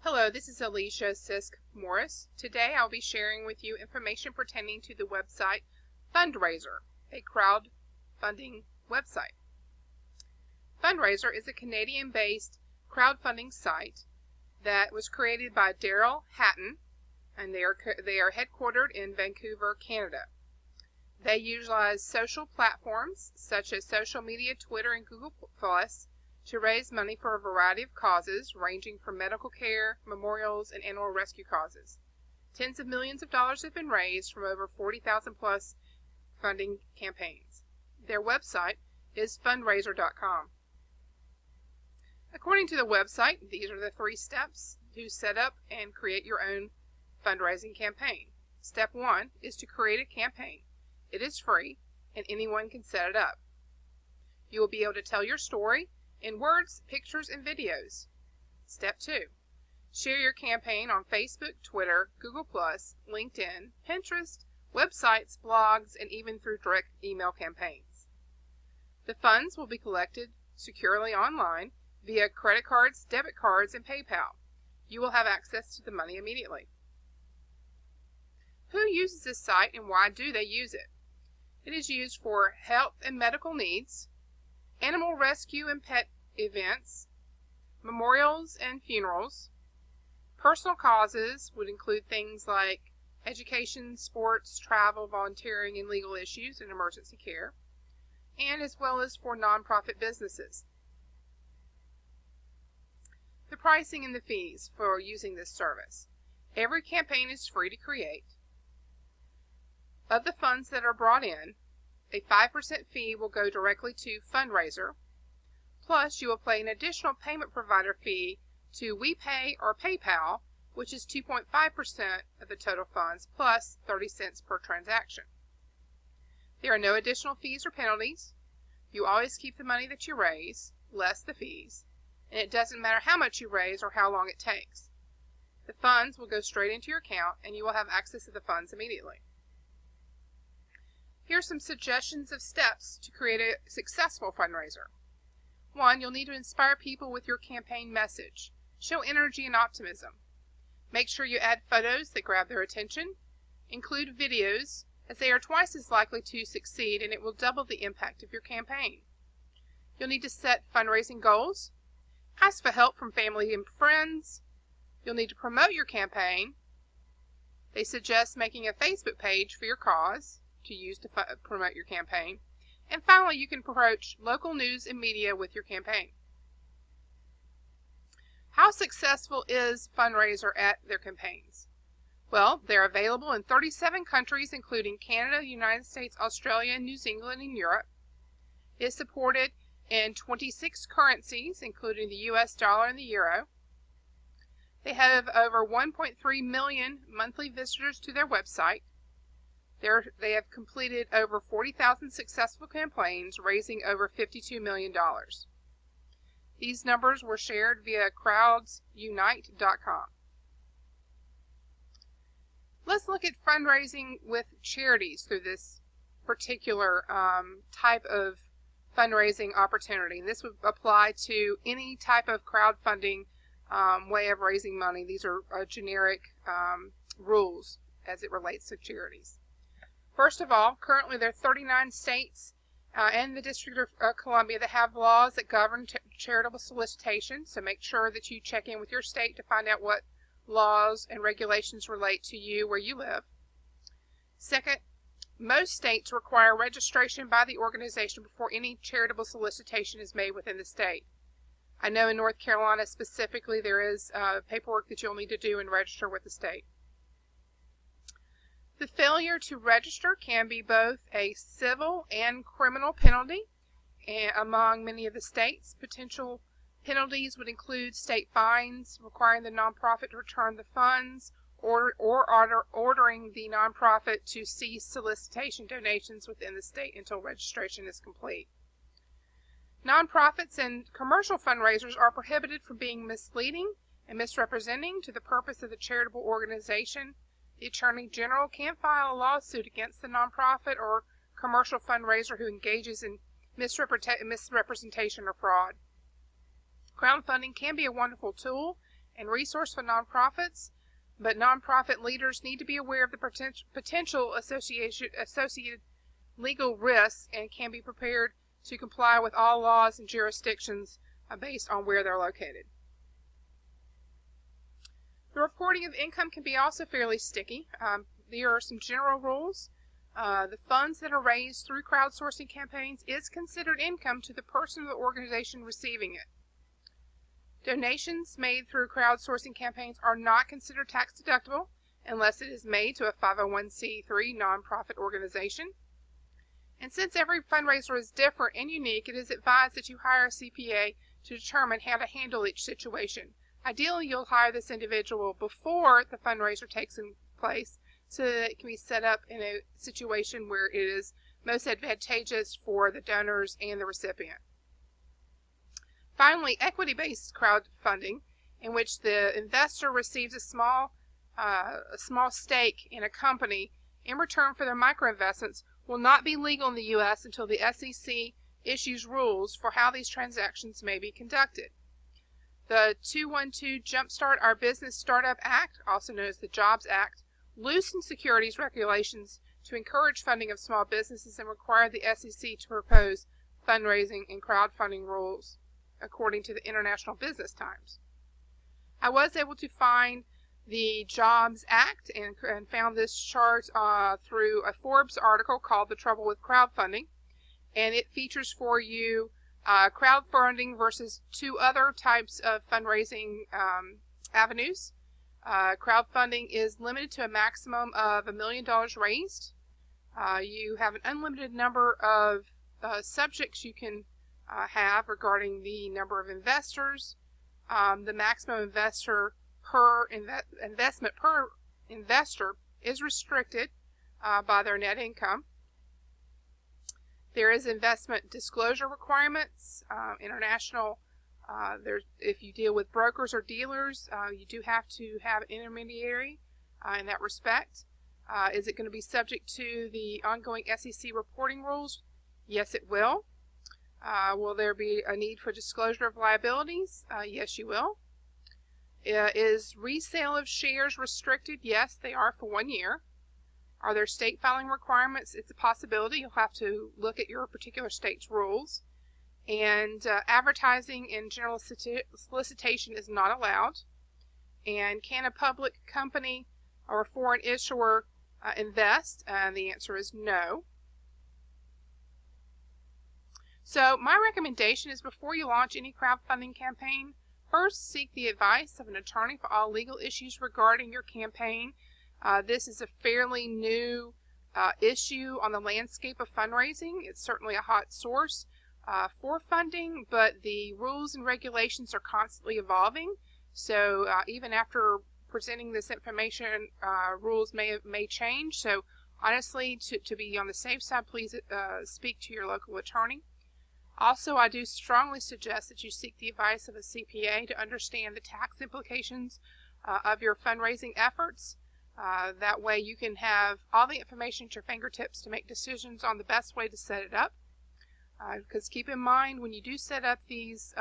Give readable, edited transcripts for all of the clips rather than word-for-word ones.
Hello, this is Alicia Sisk-Morris. Today I'll be sharing with you information pertaining to the website FundRazr, a crowdfunding website. FundRazr is a Canadian-based crowdfunding site that was created by Daryl Hatton, and they are headquartered in Vancouver, Canada. They utilize social platforms such as social media, Twitter, and Google+ to raise money for a variety of causes ranging from medical care, memorials, and animal rescue causes. Tens of millions of dollars have been raised from over 40,000 plus funding campaigns. Their website is fundrazr.com. According to the website, these are the 3 steps to set up and create your own fundraising campaign. Step 1 is to create a campaign. It is free and anyone can set it up. You will be able to tell your story in words, pictures, and videos. Step 2. Share your campaign on Facebook, Twitter, Google+, LinkedIn, Pinterest, websites, blogs, and even through direct email campaigns. The funds will be collected securely online via credit cards, debit cards, and PayPal. You will have access to the money immediately. Who uses this site and why do they use it? It is used for health and medical needs, animal rescue and pet events, memorials and funerals. Personal causes would include things like education, sports, travel, volunteering, and legal issues and emergency care, and as well as for nonprofit businesses. The pricing and the fees for using this service. Every campaign is free to create. Of the funds that are brought in, a 5% fee will go directly to FundRazr, plus you will pay an additional payment provider fee to WePay or PayPal, which is 2.5% of the total funds, plus 30 cents per transaction. There are no additional fees or penalties. You always keep the money that you raise, less the fees, and it doesn't matter how much you raise or how long it takes. The funds will go straight into your account and you will have access to the funds immediately. Here are some suggestions of steps to create a successful fundraiser. 1. You'll need to inspire people with your campaign message. Show energy and optimism. Make sure you add photos that grab their attention. Include videos, as they are twice as likely to succeed and it will double the impact of your campaign. You'll need to set fundraising goals. Ask for help from family and friends. You'll need to promote your campaign. They suggest making a Facebook page for your cause to use to promote your campaign. And finally, you can approach local news and media with your campaign. How successful is FundRazr at their campaigns? Well, they're available in 37 countries, including Canada, United States, Australia, New Zealand, and Europe. It is supported in 26 currencies, including the US dollar and the euro. They have over 1.3 million monthly visitors to their website. They have completed over 40,000 successful campaigns, raising over $52 million. These numbers were shared via crowdsunite.com. Let's look at fundraising with charities through this particular type of fundraising opportunity. This would apply to any type of crowdfunding way of raising money. These are generic rules as it relates to charities. First of all, currently there are 39 states and the District of Columbia that have laws that govern charitable solicitation, so make sure that you check in with your state to find out what laws and regulations relate to you where you live. Second, most states require registration by the organization before any charitable solicitation is made within the state. I know in North Carolina specifically there is paperwork that you'll need to do and register with the state. The failure to register can be both a civil and criminal penalty among many of the states. Potential penalties would include state fines, requiring the nonprofit to return the funds, or ordering the nonprofit to cease solicitation donations within the state until registration is complete. Nonprofits and commercial fundraisers are prohibited from being misleading and misrepresenting to the purpose of the charitable organization. The Attorney General can file a lawsuit against the nonprofit or commercial fundraiser who engages in misrepresentation or fraud. Crowdfunding can be a wonderful tool and resource for nonprofits, but nonprofit leaders need to be aware of the potential associated legal risks and can be prepared to comply with all laws and jurisdictions based on where they're located. The reporting of income can be also fairly sticky. There are some general rules. The funds that are raised through crowdsourcing campaigns is considered income to the person or the organization receiving it. Donations made through crowdsourcing campaigns are not considered tax deductible unless it is made to a 501c3 nonprofit organization. And since every fundraiser is different and unique, it is advised that you hire a CPA to determine how to handle each situation. Ideally, you'll hire this individual before the fundraiser takes place so that it can be set up in a situation where it is most advantageous for the donors and the recipient. Finally, equity-based crowdfunding, in which the investor receives a small stake in a company in return for their microinvestments, will not be legal in the U.S. until the SEC issues rules for how these transactions may be conducted. The 212 Jumpstart Our Business Startup Act, also known as the Jobs Act, loosens securities regulations to encourage funding of small businesses and require the SEC to propose fundraising and crowdfunding rules according to the International Business Times. I was able to find the Jobs Act and found this chart through a Forbes article called The Trouble with Crowdfunding, and it features for you crowdfunding versus two other types of fundraising avenues. Crowdfunding is limited to a maximum of $1 million raised. You have an unlimited number of subjects you can have regarding the number of investors. The maximum investment per investor is restricted by their net income. There is investment disclosure requirements. If you deal with brokers or dealers, you do have to have an intermediary in that respect. Is it going to be subject to the ongoing SEC reporting rules? Yes, it will. Will there be a need for disclosure of liabilities? Yes, you will. Is resale of shares restricted? Yes, they are for 1 year. Are there state filing requirements? It's a possibility. You'll have to look at your particular state's rules. And advertising and general solicitation is not allowed. And can a public company or a foreign issuer invest? And the answer is no. So my recommendation is before you launch any crowdfunding campaign, first seek the advice of an attorney for all legal issues regarding your campaign. This is a fairly new issue on the landscape of fundraising. It's certainly a hot source for funding, but the rules and regulations are constantly evolving. So even after presenting this information, rules may change. So honestly, to be on the safe side, please speak to your local attorney. Also, I do strongly suggest that you seek the advice of a CPA to understand the tax implications of your fundraising efforts. That way you can have all the information at your fingertips to make decisions on the best way to set it up. Because keep in mind, when you do set up these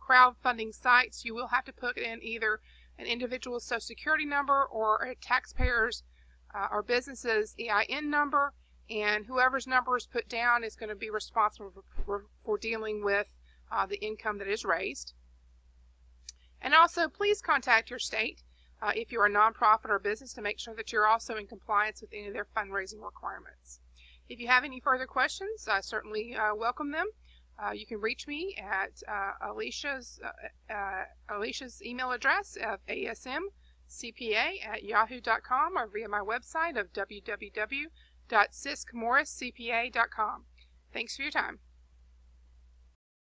crowdfunding sites, you will have to put in either an individual's Social Security number or a taxpayer's or business's EIN number, and whoever's number is put down is going to be responsible for dealing with the income that is raised. And also, please contact your state if you're a nonprofit or business to make sure that you're also in compliance with any of their fundraising requirements. If you have any further questions, I certainly welcome them. You can reach me at Alicia's email address of asmcpa@yahoo.com or via my website of www.sisk-morriscpa.com. Thanks for your time.